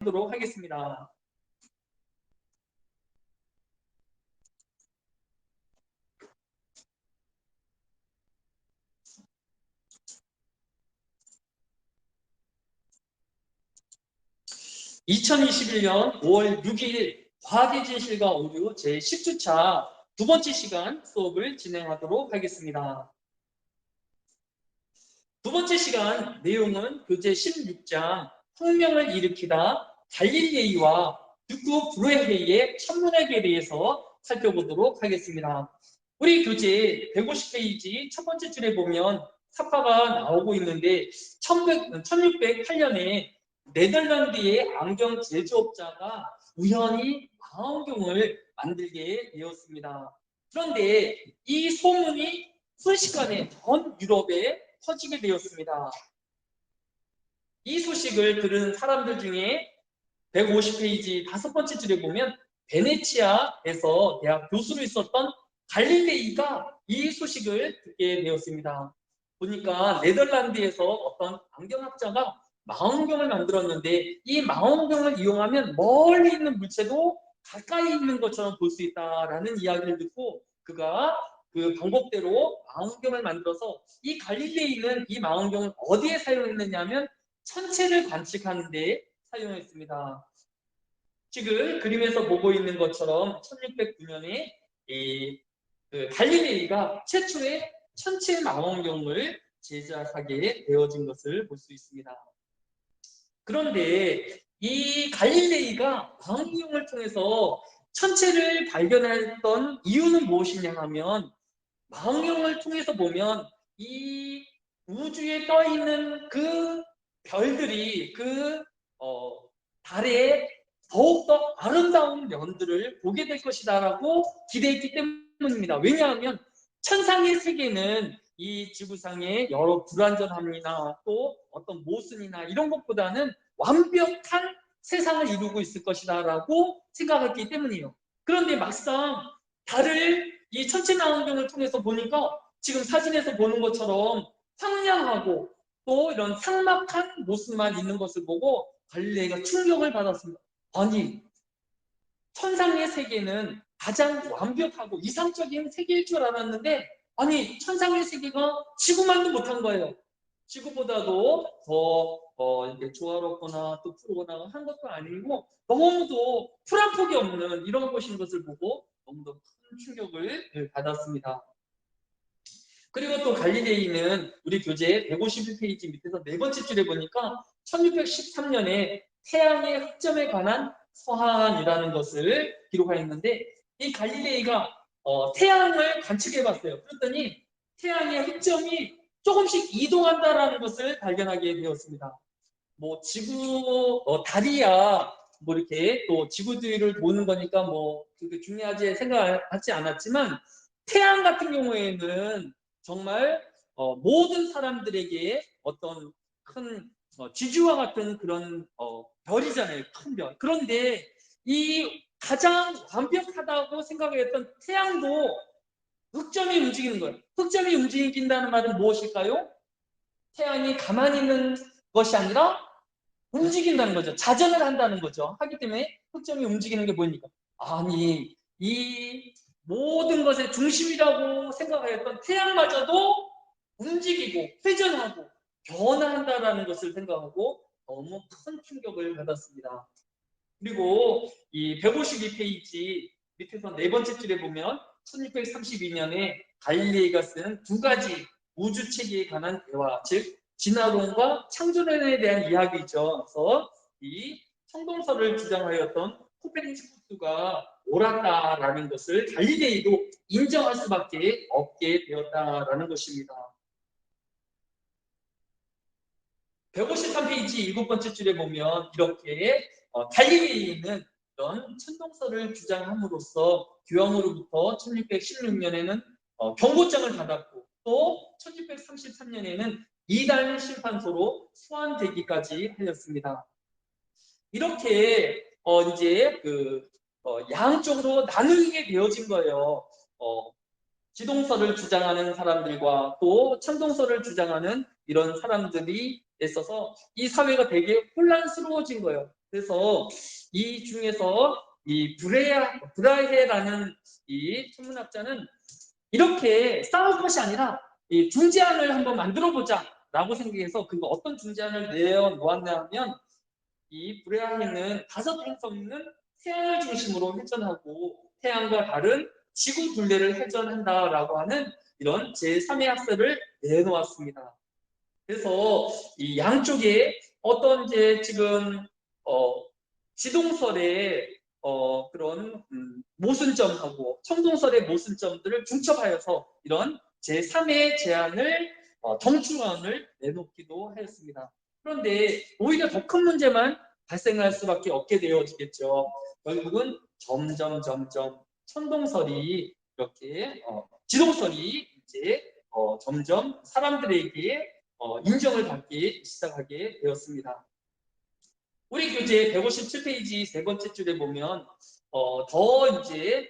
하도록 하겠습니다. (2021년 5월 6일) 과학의 진실과 오류 제10주차 두 번째 시간 수업을 진행하도록 하겠습니다. 두 번째 시간 내용은 교재 16장 혁명을 일으키다 갈릴레이와 듀크 브루헤이의 천문학에 대해서 살펴보도록 하겠습니다. 우리 교재 150페이지 첫 번째 줄에 보면 사파가 나오고 있는데 1608년에 네덜란드의 안경 제조업자가 우연히 망원경을 만들게 되었습니다. 그런데 이 소문이 순식간에 전 유럽에 퍼지게 되었습니다. 이 소식을 들은 사람들 중에 150페이지 다섯 번째 줄에 보면 베네치아에서 대학 교수로 있었던 갈릴레이가 이 소식을 듣게 되었습니다. 보니까 네덜란드에서 어떤 안경학자가 망원경을 만들었는데 이 망원경을 이용하면 멀리 있는 물체도 가까이 있는 것처럼 볼 수 있다라는 이야기를 듣고 그가 그 방법대로 망원경을 만들어서 이 갈릴레이는 이 망원경을 어디에 사용했느냐 하면 천체를 관측하는 데 사용했습니다. 지금 그림에서 보고 있는 것처럼 1609년에 갈릴레이가 최초의 천체 망원경을 제작하게 되어진 것을 볼 수 있습니다. 그런데 이 갈릴레이가 망원경을 통해서 천체를 발견했던 이유는 무엇이냐 하면 망원경을 통해서 보면 이 우주에 떠 있는 그 별들이 달의 더욱더 아름다운 면들을 보게 될 것이다라고 기대했기 때문입니다. 왜냐하면 천상의 세계는 이 지구상의 여러 불완전함이나 또 어떤 모순이나 이런 것보다는 완벽한 세상을 이루고 있을 것이다라고 생각했기 때문이에요. 그런데 막상 달을 이 천체 망원경을 통해서 보니까 지금 사진에서 보는 것처럼 황량하고 또 이런 삭막한 모습만 있는 것을 보고 갈릴레이가 충격을 받았습니다. 아니, 천상의 세계는 가장 완벽하고 이상적인 세계일 줄 알았는데 아니, 천상의 세계가 지구만도 못한 거예요. 지구보다도 더 이렇게 조화롭거나 또 푸르거나 한 것도 아니고 너무도 풀 한 폭이 없는 이런 것인 것을 보고 너무도 큰 충격을 받았습니다. 그리고 또 갈릴레이는 우리 교재 151페이지 밑에서 네 번째 줄에 보니까 1613년에 태양의 흑점에 관한 서한이라는 것을 기록하였는데 이 갈릴레이가 태양을 관측해봤어요. 그랬더니 태양의 흑점이 조금씩 이동한다라는 것을 발견하게 되었습니다. 뭐 달이야 뭐 이렇게 또 지구 뒤를 도는 거니까 뭐 그렇게 중요하지 생각하지 않았지만 태양 같은 경우에는 정말 모든 사람들에게 어떤 큰 지주와 같은 그런 별이잖아요. 큰 별. 그런데 이 가장 완벽하다고 생각했던 태양도 흑점이 움직이는 거예요. 흑점이 움직인다는 말은 무엇일까요? 태양이 가만히 있는 것이 아니라 움직인다는 거죠. 자전을 한다는 거죠. 하기 때문에 흑점이 움직이는 게 보이니까 아니 이 모든 것의 중심이라고 생각하였던 태양마저도 움직이고 회전하고 변화한다라는 것을 생각하고 너무 큰 충격을 받았습니다. 그리고 이 152페이지 밑에서 네 번째 줄에 보면 1632년에 갈릴레이가 쓴 두 가지 우주체계에 관한 대화, 즉 진화론과 창조론에 대한 이야기죠. 그래서 이 성동설을 주장하였던 코페르니쿠스가 옳았다라는 것을 갈릴레이도 인정할 수밖에 없게 되었다라는 것입니다. 153페이지 일곱 번째 줄에 보면 이렇게 갈릴레이는 이런 천동설을 주장함으로써 교황으로부터 1616년에는 경고장을 받았고 또 1633년에는 이단 심판소로 소환되기까지 하였습니다. 이렇게 이제 양쪽으로 나누게 되어진 거예요. 지동설을 주장하는 사람들과 또 천동설을 주장하는 이런 사람들이 있어서 이 사회가 되게 혼란스러워진 거예요. 그래서 이 중에서 이 브라헤라는 이 천문학자는 이렇게 싸울 것이 아니라 이 중재안을 한번 만들어 보자라고 생각해서 그거 어떤 중재안을 내놓았냐 하면 이 브레아헤는 5행성은 태양을 중심으로 회전하고 태양과 다른 지구 둘레를 회전한다라고 하는 이런 제3의 학설을 내놓았습니다. 그래서 이 양쪽에 어떤 이제 지금 지동설의 그런 모순점하고 청동설의 모순점들을 중첩하여서 이런 제3의 제안을 정충안을 내놓기도 하였습니다. 그런데 오히려 더 큰 문제만 발생할 수밖에 없게 되어지겠죠. 결국은 점점 천동설이 이렇게 지동설이 이제 점점 사람들에게 인정을 받기 시작하게 되었습니다. 우리 교재 157페이지 세 번째 줄에 보면 더 이제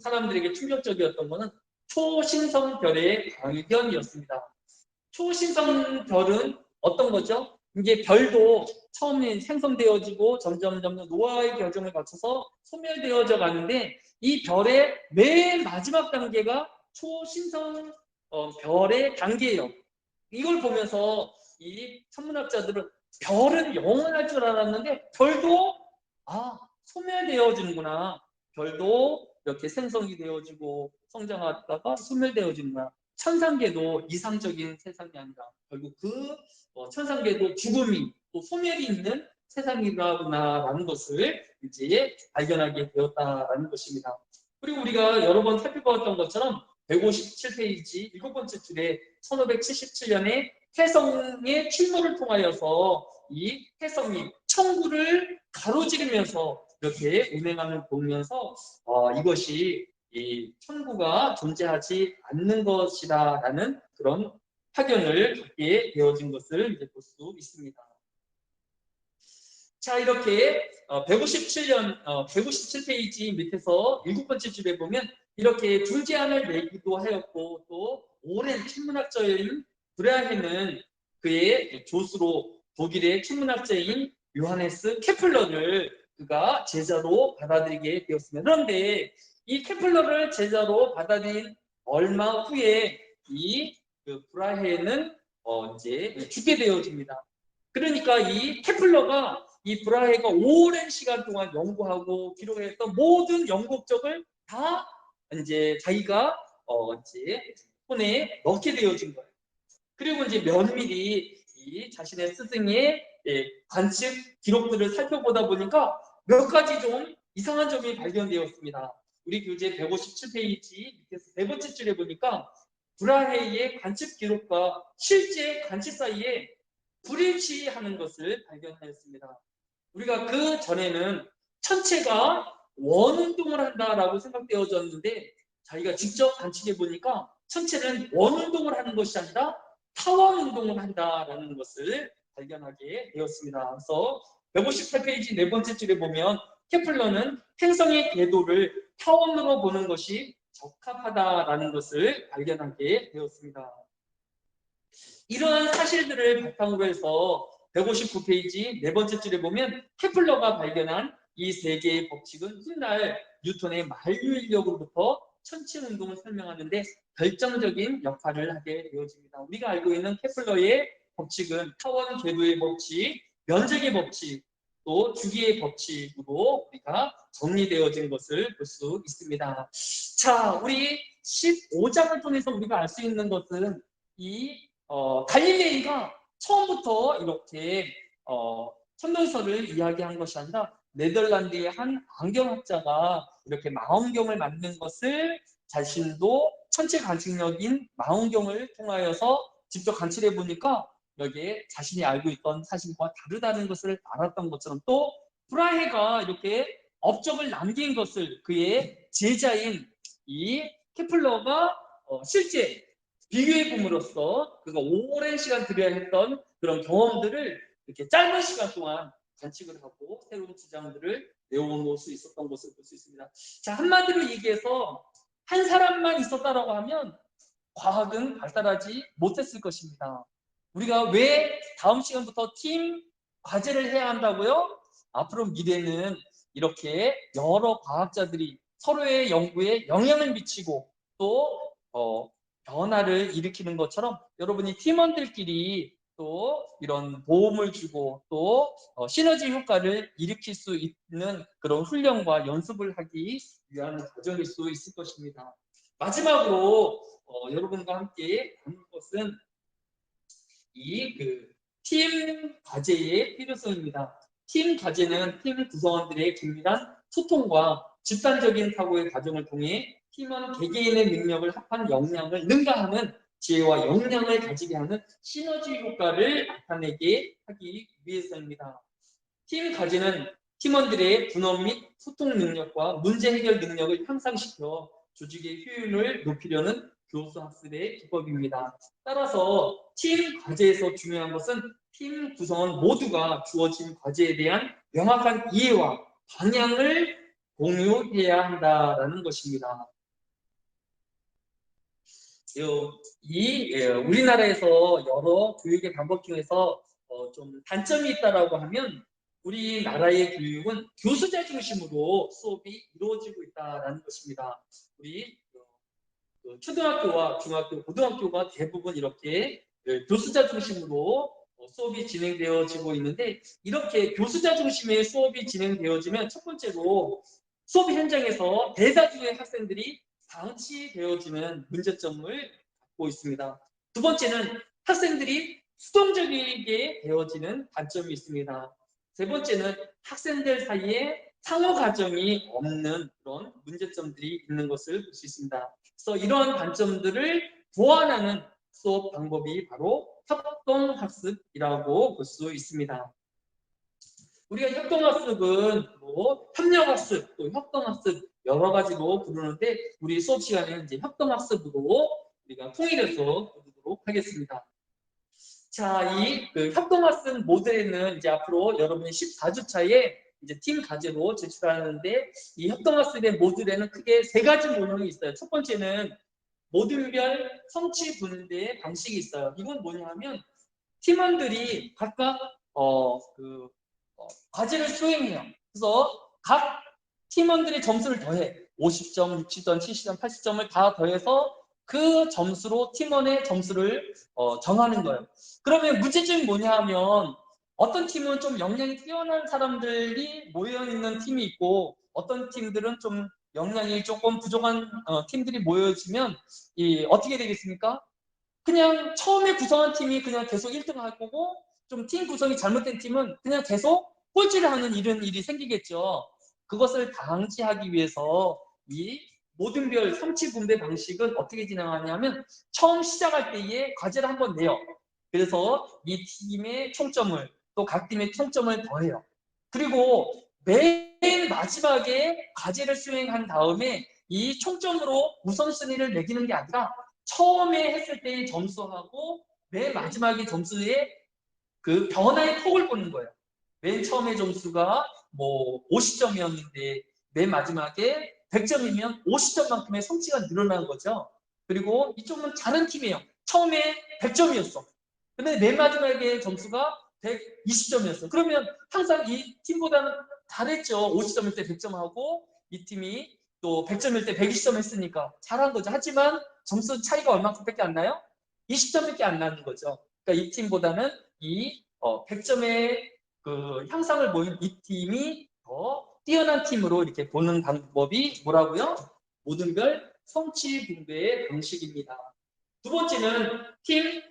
사람들에게 충격적이었던 것은 초신성별의 발견이었습니다. 초신성별은 어떤 거죠? 이게 별도 처음에 생성되어지고 점점 노화의 과정을 거쳐서 소멸되어져 가는데 이 별의 맨 마지막 단계가 초신성 별의 단계예요. 이걸 보면서 이 천문학자들은 별은 영원할 줄 알았는데 별도 소멸되어지는구나. 별도 이렇게 생성이 되어지고 성장하다가 소멸되어지는구나. 천상계도 이상적인 세상이 아니라 결국 그 천상계도 죽음이 또 소멸이 있는 세상이구나라는 것을 이제 발견하게 되었다라는 것입니다. 그리고 우리가 여러 번 살펴보았던 것처럼 157페이지 7번째 줄에 1577년에 태성의 출몰을 통하여서 이 태성이 천구를 가로지르면서 이렇게 운행하는 보면서 이것이 이 천구가 존재하지 않는 것이다라는 그런 확연을 갖게 되어진 것을 이제 볼 수 있습니다. 자, 이렇게 157페이지 밑에서 7번째 줄에 보면 이렇게 중재안을 내기도 하였고 또 오랜 천문학자인 브레아헤는 그의 조수로 독일의 천문학자인 요하네스 케플러를 그가 제자로 받아들이게 되었습니다. 그런데 이 케플러를 제자로 받아들인 얼마 후에 이 브라헤는 이제 죽게 되어집니다. 그러니까 이 케플러가 이 브라헤가 오랜 시간 동안 연구하고 기록했던 모든 연구적을 다 이제 자기가 이제 손에 넣게 되어진 거예요. 그리고 이제 면밀히 이 자신의 스승의 관측 기록들을 살펴보다 보니까 몇 가지 좀 이상한 점이 발견되었습니다. 우리 교재 157페이지 밑에서 네 번째 줄에 보니까 브라헤의 관측 기록과 실제 관측 사이에 불일치하는 것을 발견하였습니다. 우리가 그 전에는 천체가 원운동을 한다라고 생각되어졌는데 자기가 직접 관측해 보니까 천체는 원운동을 하는 것이 아니라 타원운동을 한다라는 것을 발견하게 되었습니다. 그래서 158페이지 네 번째 줄에 보면 케플러는 행성의 궤도를 타원으로 보는 것이 적합하다라는 것을 발견하게 되었습니다. 이러한 사실들을 바탕으로 해서 159페이지 네 번째 줄에 보면 케플러가 발견한 이 세 개의 법칙은 훗날 뉴턴의 만유인력으로부터 천체 운동을 설명하는데 결정적인 역할을 하게 되어집니다. 우리가 알고 있는 케플러의 법칙은 타원 궤도의 법칙, 면적의 법칙, 또 주기의 법칙으로 우리가 정리되어진 것을 볼 수 있습니다. 자, 우리 15장을 통해서 우리가 알 수 있는 것은 이 갈릴레이가 처음부터 이렇게 천문설을 이야기한 것이 아니라 네덜란드의 한 안경학자가 이렇게 망원경을 만든 것을 자신도 천체 관측력인 망원경을 통하여서 직접 관측해 보니까 여기에 자신이 알고 있던 사실과 다르다는 것을 알았던 것처럼 또 브라헤가 이렇게 업적을 남긴 것을 그의 제자인 이 케플러가 실제 비교해 봄으로써 그가 오랜 시간 들여야 했던 그런 경험들을 이렇게 짧은 시간 동안 관측을 하고 새로운 주장들을 내어놓을 수 있었던 것을 볼 수 있습니다. 자, 한마디로 얘기해서 한 사람만 있었다라고 하면 과학은 발달하지 못했을 것입니다. 우리가 왜 다음 시간부터 팀 과제를 해야 한다고요? 앞으로 미래는 이렇게 여러 과학자들이 서로의 연구에 영향을 미치고 또 변화를 일으키는 것처럼 여러분이 팀원들끼리 또 이런 도움을 주고 또 시너지 효과를 일으킬 수 있는 그런 훈련과 연습을 하기 위한 과정일 수 있을 것입니다. 마지막으로 여러분과 함께 나눌 것은 이 팀 과제의 필요성입니다. 팀 과제는 팀 구성원들의 긴밀한 소통과 집단적인 사고의 과정을 통해 팀원 개개인의 능력을 합한 역량을 능가하는 지혜와 역량을 가지게 하는 시너지 효과를 나타내게 하기 위해서입니다. 팀 과제는 팀원들의 분업 및 소통 능력과 문제 해결 능력을 향상시켜 조직의 효율을 높이려는 교수 학습의 기법입니다. 따라서 팀 과제에서 중요한 것은 팀 구성원 모두가 주어진 과제에 대한 명확한 이해와 방향을 공유해야 한다는 것입니다. 우리나라에서 여러 교육의 방법 중에서 좀 단점이 있다라고 하면 우리나라의 교육은 교수자 중심으로 수업이 이루어지고 있다는 것입니다. 우리 초등학교와 중학교, 고등학교가 대부분 이렇게 교수자 중심으로 수업이 진행되어지고 있는데 이렇게 교수자 중심의 수업이 진행되어지면 첫 번째로 수업 현장에서 대다수의 학생들이 방치되어지는 문제점을 갖고 있습니다. 두 번째는 학생들이 수동적이게 되어지는 단점이 있습니다. 세 번째는 학생들 사이에 상호 과정이 없는 그런 문제점들이 있는 것을 볼 수 있습니다. 그래서 이러한 단점들을 보완하는 수업 방법이 바로 협동학습이라고 볼 수 있습니다. 우리가 협동학습은 협력학습, 또 협동학습 여러 가지로 부르는데 우리 수업 시간에는 이제 협동학습으로 우리가 통일해서 부르도록 하겠습니다. 자, 협동학습 모델에는 이제 앞으로 여러분이 14주차에 이제 팀 과제로 제출하는데 이 협동학습의 모듈에는 크게 세 가지 모형이 있어요. 첫 번째는 모듈별 성취 분배 방식이 있어요. 이건 뭐냐면 팀원들이 각각 과제를 수행해요. 그래서 각 팀원들의 점수를 더해 50점, 60점, 70점, 80점을 다 더해서 그 점수로 팀원의 점수를 정하는 거예요. 그러면 문제점이 뭐냐 하면 어떤 팀은 좀 역량이 뛰어난 사람들이 모여있는 팀이 있고 어떤 팀들은 좀 역량이 조금 부족한 팀들이 모여지면 어떻게 되겠습니까? 그냥 처음에 구성한 팀이 그냥 계속 1등 할 거고 좀 팀 구성이 잘못된 팀은 그냥 계속 꼴찌를 하는 이런 일이 생기겠죠. 그것을 방지하기 위해서 이 모든별 성취 분배 방식은 어떻게 진행하냐면 처음 시작할 때에 과제를 한번 내요. 그래서 이 팀의 총점을 또 각 팀의 총점을 더해요. 그리고 맨 마지막에 과제를 수행한 다음에 이 총점으로 우선순위를 매기는 게 아니라 처음에 했을 때의 점수하고 맨 마지막의 점수에 그 변화의 폭을 보는 거예요. 맨 처음에 점수가 50점이었는데 맨 마지막에 100점이면 50점만큼의 성취가 늘어난 거죠. 그리고 이쪽은 다른 팀이에요. 처음에 100점이었어. 근데 맨 마지막에 점수가 120점이었어. 그러면 항상 이 팀보다는 잘했죠. 50점일 때 100점 하고 이 팀이 또 100점일 때 120점 했으니까 잘한 거죠. 하지만 점수 차이가 얼마큼밖에 안 나요? 20점밖에 안 나는 거죠. 그러니까 이 팀보다는 이 100점의 그 향상을 보인 이 팀이 더 뛰어난 팀으로 이렇게 보는 방법이 뭐라고요? 모든별 성취 분배의 방식입니다. 두 번째는 팀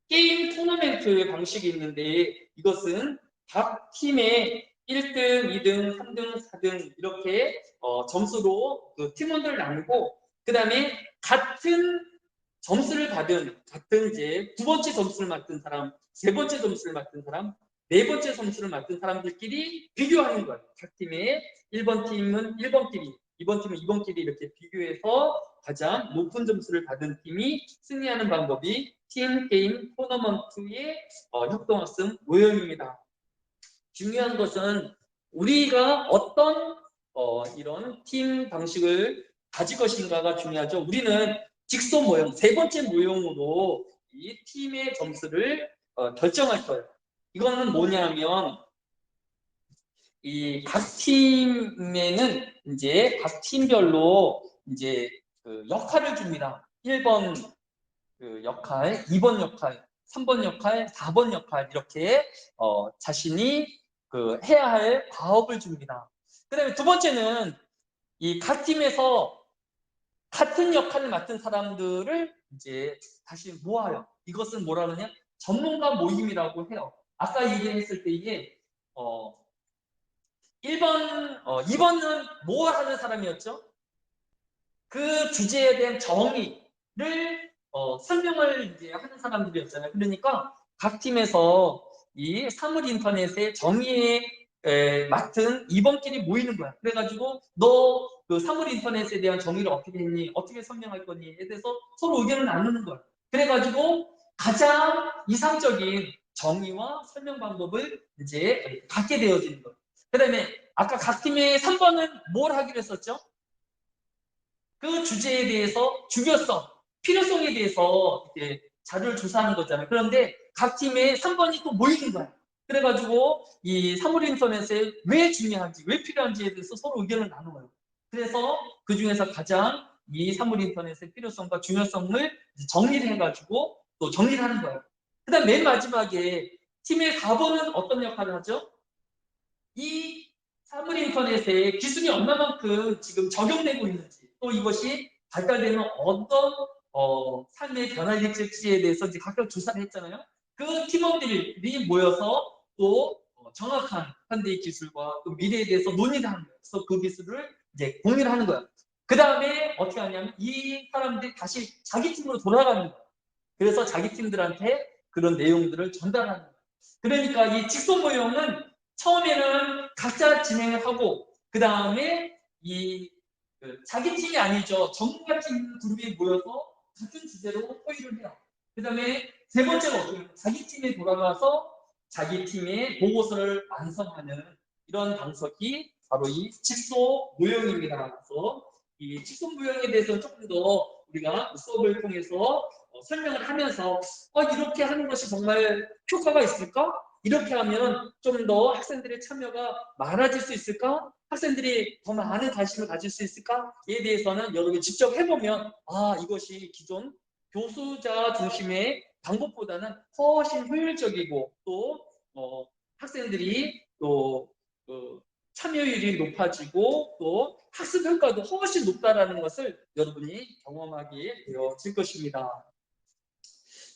게임 토너멘트 방식이 있는데 이것은 각 팀의 1등, 2등, 3등, 4등 이렇게 점수로 그 팀원들을 나누고 그 다음에 같은 점수를 받은 같은 이제 두 번째 점수를 맡은 사람, 세 번째 점수를 맡은 사람, 네 번째 점수를 맡은 사람들끼리 비교하는 거예요. 각 팀의 1번 팀은 1번끼리, 2번 팀은 2번끼리 이렇게 비교해서 가장 높은 점수를 받은 팀이 승리하는 방법이 팀 게임 토너먼트의 협동학습 모형입니다. 중요한 것은 우리가 어떤 이런 팀 방식을 가질 것인가가 중요하죠. 우리는 직소 모형, 세 번째 모형으로 이 팀의 점수를 결정할 거예요. 이거는 뭐냐면 이 각 팀에는 이제 각 팀별로 이제 그 역할을 줍니다. 1번 그 역할, 2번 역할, 3번 역할, 4번 역할 이렇게 자신이 그 해야 할 과업을 줍니다. 그다음에 두 번째는 이 각 팀에서 같은 역할을 맡은 사람들을 이제 다시 모아요. 이것은 뭐라 그러냐? 전문가 모임이라고 해요. 아까 얘기했을 때 이게 2번은 뭐 하는 사람이었죠? 그 주제에 대한 정의를 설명을 이제 하는 사람들이었잖아요. 그러니까 각 팀에서 이 사물 인터넷의 정의에 맡은 2번끼리 모이는 거야. 그래가지고 너 그 사물 인터넷에 대한 정의를 어떻게 했니? 어떻게 설명할 거니?에 대해서 서로 의견을 나누는 거야. 그래가지고 가장 이상적인 정의와 설명 방법을 이제 갖게 되어지는 거야. 그 다음에 아까 각 팀의 3번은 뭘 하기로 했었죠? 그 주제에 대해서 중요성, 필요성에 대해서 이렇게 자료를 조사하는 거잖아요. 그런데 각 팀에 3번이 또 모이는 거야. 그래가지고 이 사물 인터넷에 왜 중요한지, 왜 필요한지에 대해서 서로 의견을 나누어요. 그래서 그 중에서 가장 이 사물 인터넷의 필요성과 중요성을 정리를 해가지고 또 정리를 하는 거예요. 그 다음 맨 마지막에 팀의 4번은 어떤 역할을 하죠? 이 사물 인터넷에 기술이 얼마만큼 지금 적용되고 있는지 또 이것이 발달되면 어떤 삶의 변화를 일으킬지에 대해서 이제 각각 조사를 했잖아요. 그 팀원들이 모여서 또 정확한 현대의 기술과 또 미래에 대해서 논의를 하는 거예요. 그래서 그 기술을 이제 공유를 하는 거예요. 그 다음에 어떻게 하냐면 이 사람들이 다시 자기 팀으로 돌아가는 거예요. 그래서 자기 팀들한테 그런 내용들을 전달하는 거예요. 그러니까 이 직소 모형은 처음에는 각자 진행을 하고 그 다음에 이 자기 팀이 아니죠. 전문가 팀 그룹이 모여서 같은 주제로 회의를 해요. 그 다음에 세 번째로 어떻게 자기 팀에 돌아가서 자기 팀의 보고서를 완성하는 이런 방식이 바로 이 직소 모형입니다. 그래서 이 직소 모형에 대해서 조금 더 우리가 수업을 통해서 설명을 하면서 이렇게 하는 것이 정말 효과가 있을까? 이렇게 하면 좀 더 학생들의 참여가 많아질 수 있을까? 학생들이 더 많은 관심을 가질 수 있을까?에 대해서는 여러분이 직접 해보면 이것이 기존 교수자 중심의 방법보다는 훨씬 효율적이고 또 학생들이 또 참여율이 높아지고 또 학습 효과도 훨씬 높다라는 것을 여러분이 경험하게 되어질 것입니다.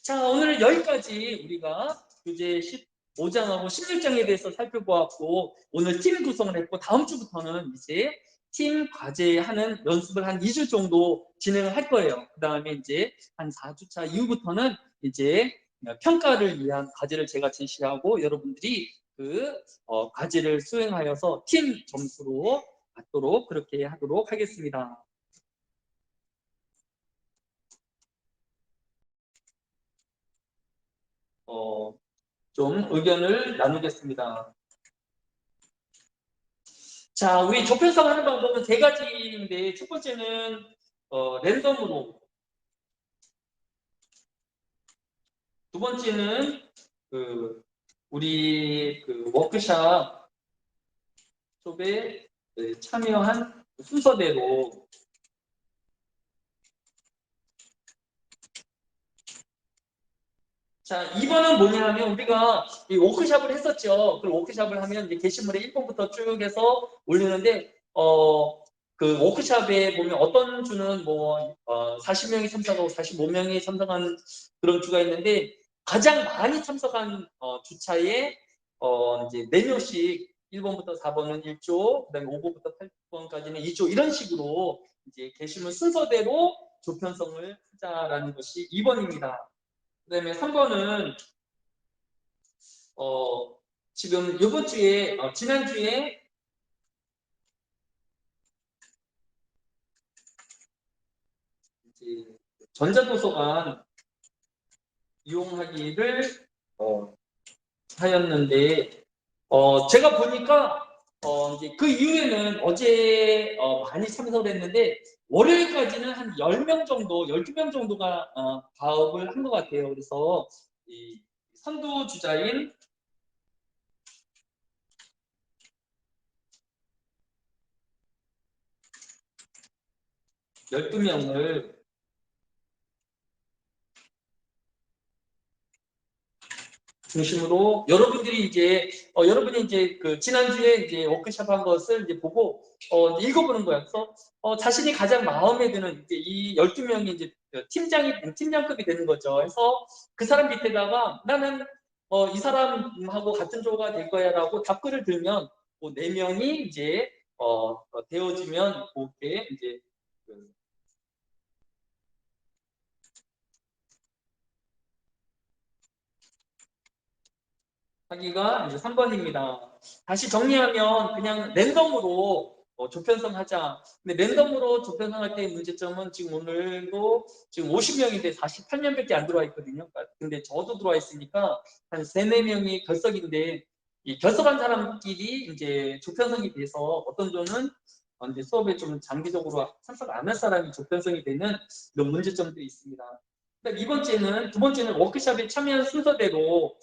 자, 오늘 여기까지 우리가 교재 15장하고 16장에 대해서 살펴보았고 오늘 팀 구성을 했고 다음 주부터는 이제 팀 과제하는 연습을 한 2주 정도 진행을 할 거예요. 그 다음에 이제 한 4주차 이후부터는 이제 평가를 위한 과제를 제가 제시하고 여러분들이 그 과제를 수행하여서 팀 점수로 받도록 그렇게 하도록 하겠습니다. 좀 의견을 나누겠습니다. 자, 우리 조편성 하는 방법은 세 가지인데 첫 번째는 랜덤으로, 두 번째는 우리 워크샵 수업에 참여한 순서대로, 자, 2번은 뭐냐 하면 우리가 이 워크샵을 했었죠. 그 워크샵을 하면 이제 게시물에 1번부터 쭉 해서 올리는데 그 워크샵에 보면 어떤 주는 40명이 참석하고 45명이 참석한 그런 주가 있는데 가장 많이 참석한 주차에 이제 4명씩 1번부터 4번은 1조, 그다음에 5번부터 8번까지는 2조 이런 식으로 이제 게시물 순서대로 조편성을 하자라는 것이 2번입니다. 그다음에 3번은 지금 이번 주에 지난주에 이제 전자도서관 이용하기를 하였는데 제가 보니까 이제 그 이후에는 어제 많이 참석을 했는데 월요일까지는 한 10명 정도, 12명 정도가 가업을 한 것 같아요. 그래서 이 선두주자인 12명을 중심으로 여러분들이 이제 여러분이 이제 그 지난주에 이제 워크숍 한 것을 이제 보고 읽어보는 거야. 그래서 자신이 가장 마음에 드는 이제 이 12명이 이제 팀장급이 되는 거죠. 그래서 그 사람 밑에다가 나는 이 사람하고 같은 조가 될 거야라고 답글을 들면 뭐 4명이 이제 되어지면 그게 이제 그 하기가 이제 3번입니다. 다시 정리하면 그냥 랜덤으로 조편성 하자. 근데 랜덤으로 조편성 할 때의 문제점은 지금 오늘도 지금 50명인데 48명밖에 안 들어와 있거든요. 근데 저도 들어와 있으니까 한 3, 4명이 결석인데 이 결석한 사람끼리 이제 조편성이 돼서 어떤 조는 이제 수업에 좀 장기적으로 참석 안 할 사람이 조편성이 되는 이런 문제점들이 있습니다. 두 번째는 워크숍에 참여한 순서대로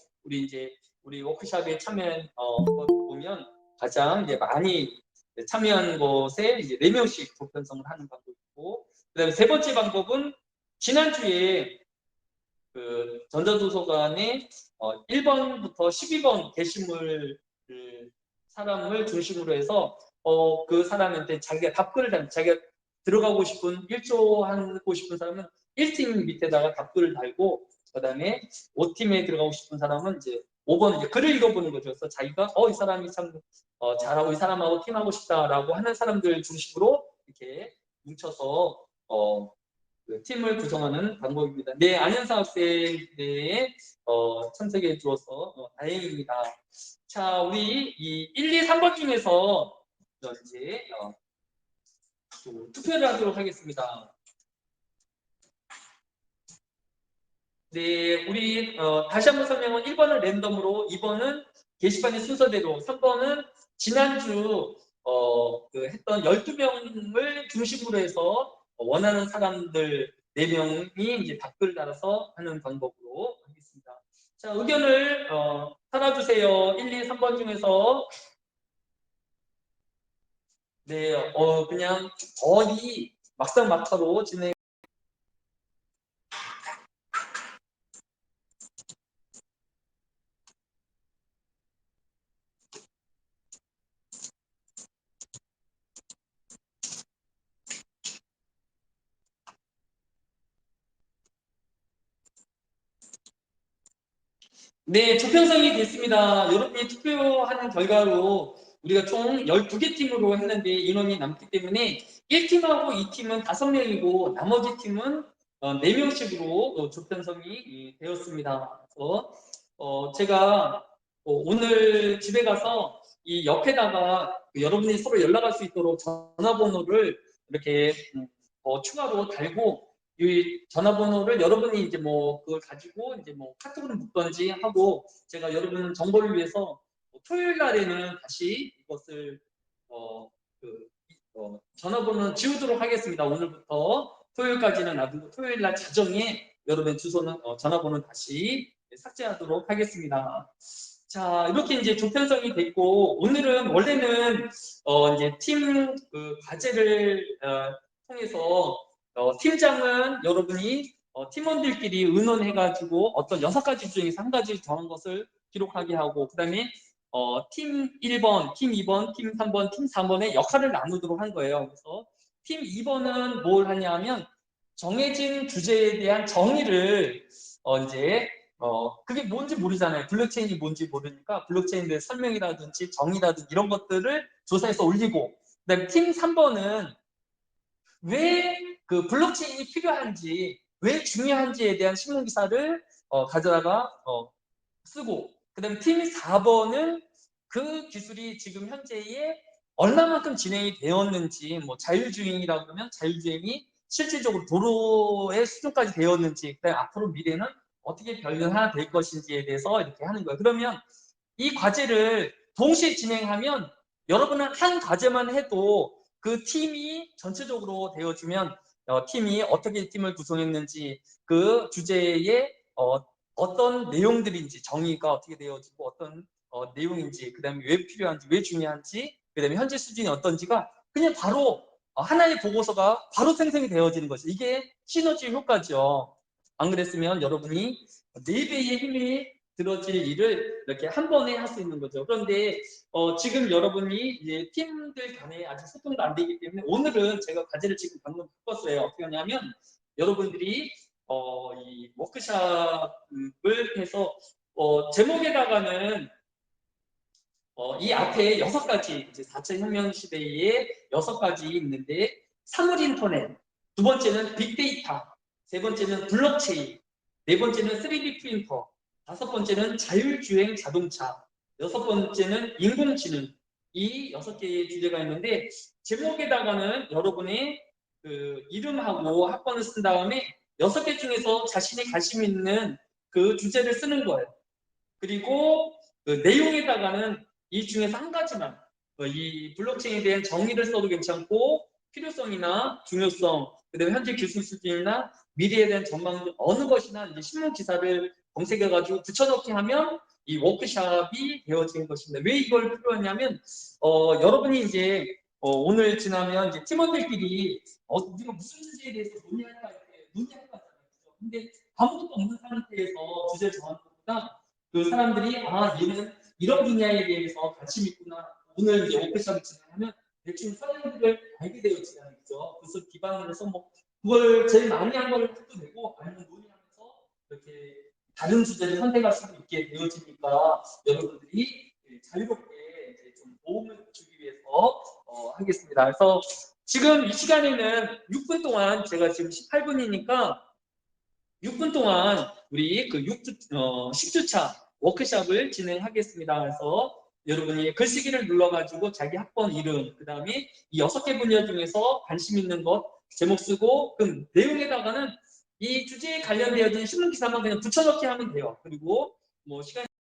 우리 워크숍에 참여한 보면 가장 이제 많이 참여한 곳에 이제 4명씩 조편성을 하는 방법이 있고, 그다음에 세 번째 방법은 지난주에 그 전자도서관에 1번부터 12번 게시물 사람을 중심으로 해서 그 사람한테 자기가 자기가 들어가고 싶은 1조 하고 싶은 사람은 1팀 밑에다가 답글을 달고, 그다음에 5팀에 들어가고 싶은 사람은 이제 5번 이제 글을 읽어보는 거죠. 그래서 자기가 이 사람이 참 잘하고 이 사람하고 팀하고 싶다라고 하는 사람들 중심으로 이렇게 뭉쳐서 그 팀을 구성하는 방법입니다. 네, 안현사 학생의 참석해 주어서 다행입니다. 자, 우리 이 1, 2, 3번 중에서 이제 투표를 하도록 하겠습니다. 네, 우리 다시 한번 설명은 1번은 랜덤으로, 2번은 게시판의 순서대로, 3번은 지난주 그 했던 12명을 중심으로 해서 원하는 사람들 4명이 이제 답글 달아서 하는 방법으로 하겠습니다. 자, 의견을 달아주세요. 1, 2, 3번 중에서. 네, 그냥 거의 막상 막하로 진행. 네, 조편성이 됐습니다. 여러분이 투표하는 결과로 우리가 총 12개 팀으로 했는데 인원이 남기 때문에 1팀하고 2팀은 5명이고 나머지 팀은 4명씩으로 조편성이 되었습니다. 그래서 제가 오늘 집에 가서 이 옆에다가 여러분이 서로 연락할 수 있도록 전화번호를 이렇게 추가로 달고, 이 전화번호를 여러분이 이제 뭐 그걸 가지고 이제 뭐 카톡으로 묻던지 하고, 제가 여러분 정보를 위해서 토요일 날에는 다시 이것을 전화번호는 지우도록 하겠습니다. 오늘부터 토요일까지는 놔두고 토요일 날 자정에 여러분 주소는 전화번호 다시 삭제하도록 하겠습니다. 자, 이렇게 이제 조편성이 됐고, 오늘은 원래는 이제 팀 과제를 통해서 팀장은 여러분이 팀원들끼리 의논해가지고 어떤 6가지 중에서 한 가지 정한 것을 기록하게 하고, 그 다음에 팀 1번, 팀 2번, 팀 3번, 팀 3번의 역할을 나누도록 한 거예요. 그래서 팀 2번은 뭘 하냐면 정해진 주제에 대한 정의를 이제 그게 뭔지 모르잖아요. 블록체인이 뭔지 모르니까 블록체인에 대한 설명이라든지 정의라든지 이런 것들을 조사해서 올리고, 그다음에 팀 3번은 왜 그 블록체인이 필요한지, 왜 중요한지에 대한 신문 기사를 가져다가 쓰고, 그다음에 팀 4번은 그 기술이 지금 현재에 얼마만큼 진행이 되었는지, 뭐 자율주행이라고 하면 자율주행이 실질적으로 도로의 수준까지 되었는지, 그다음에 앞으로 미래는 어떻게 변화될 것인지에 대해서 이렇게 하는 거예요. 그러면 이 과제를 동시에 진행하면 여러분은 한 과제만 해도 그 팀이 전체적으로 되어주면 팀이 어떻게 팀을 구성했는지, 그 주제에 어떤 내용들인지, 정의가 어떻게 되어지고 어떤 내용인지, 그 다음에 왜 필요한지, 왜 중요한지, 그 다음에 현재 수준이 어떤지가 그냥 바로 하나의 보고서가 바로 생성이 되어지는 거죠. 이게 시너지 효과죠. 안 그랬으면 여러분이 4배의 힘이 들어질 일을 이렇게 한 번에 할 수 있는 거죠. 그런데 지금 여러분이 이제 팀들 간에 아직 소통도 안 되기 때문에 오늘은 제가 과제를 지금 방금 바꿨어요. 어떻게 하냐면 여러분들이 이 워크숍을 해서 제목에다가는 이 앞에 6가지 이제 4차 혁명 시대에 6가지 있는데 사물 인터넷, 두 번째는 빅데이터, 세 번째는 블록체인, 네 번째는 3D 프린터, 다섯 번째는 자율주행 자동차, 여섯 번째는 인공지능. 이 6개의 주제가 있는데 제목에다가는 여러분의 그 이름하고 학번을 쓴 다음에 6개 중에서 자신이 관심 있는 그 주제를 쓰는 거예요. 그리고 그 내용에다가는 이 중에서 한 가지만 이 블록체인에 대한 정의를 써도 괜찮고 필요성이나 중요성, 그다음에 현재 기술 수준이나 미래에 대한 전망 중 어느 것이나 이제 신문 기사를 검색해가지고 붙여넣기 하면 이 워크숍이 되어지는 것입니다. 왜 이걸 필요하냐면 여러분이 이제 오늘 지나면 이제 팀원들끼리 우리가 무슨 주제에 대해서 논의할까 이렇게 논의할 거잖아요. 근데 아무것도 없는 상태에서 주제를 정하는 것보다 그 사람들이 얘는 이런 분야에 대해서 관심 있구나. 오늘 이제 워크숍을 진행하면 대충 사람들을 알게 되어지는 거죠. 그래서 기반으로 해서 뭐 그걸 제일 많이 한 걸 해도 되고 아니면 논의하면서 이렇게 다른 주제를 선택할 수도 있게 되어지니까 여러분들이 자유롭게 이제 좀 도움을 주기 위해서 하겠습니다. 그래서 지금 이 시간에는 6분 동안 제가 지금 18분이니까 6분 동안 우리 그 10주차 워크숍을 진행하겠습니다. 그래서 여러분이 글쓰기를 눌러가지고 자기 학번 이름, 그 다음에 이 6개 분야 중에서 관심 있는 것 제목 쓰고 그 내용에다가는 이 주제에 관련되어진 신문 기사만 그냥 붙여넣기 하면 돼요. 그리고 뭐 시간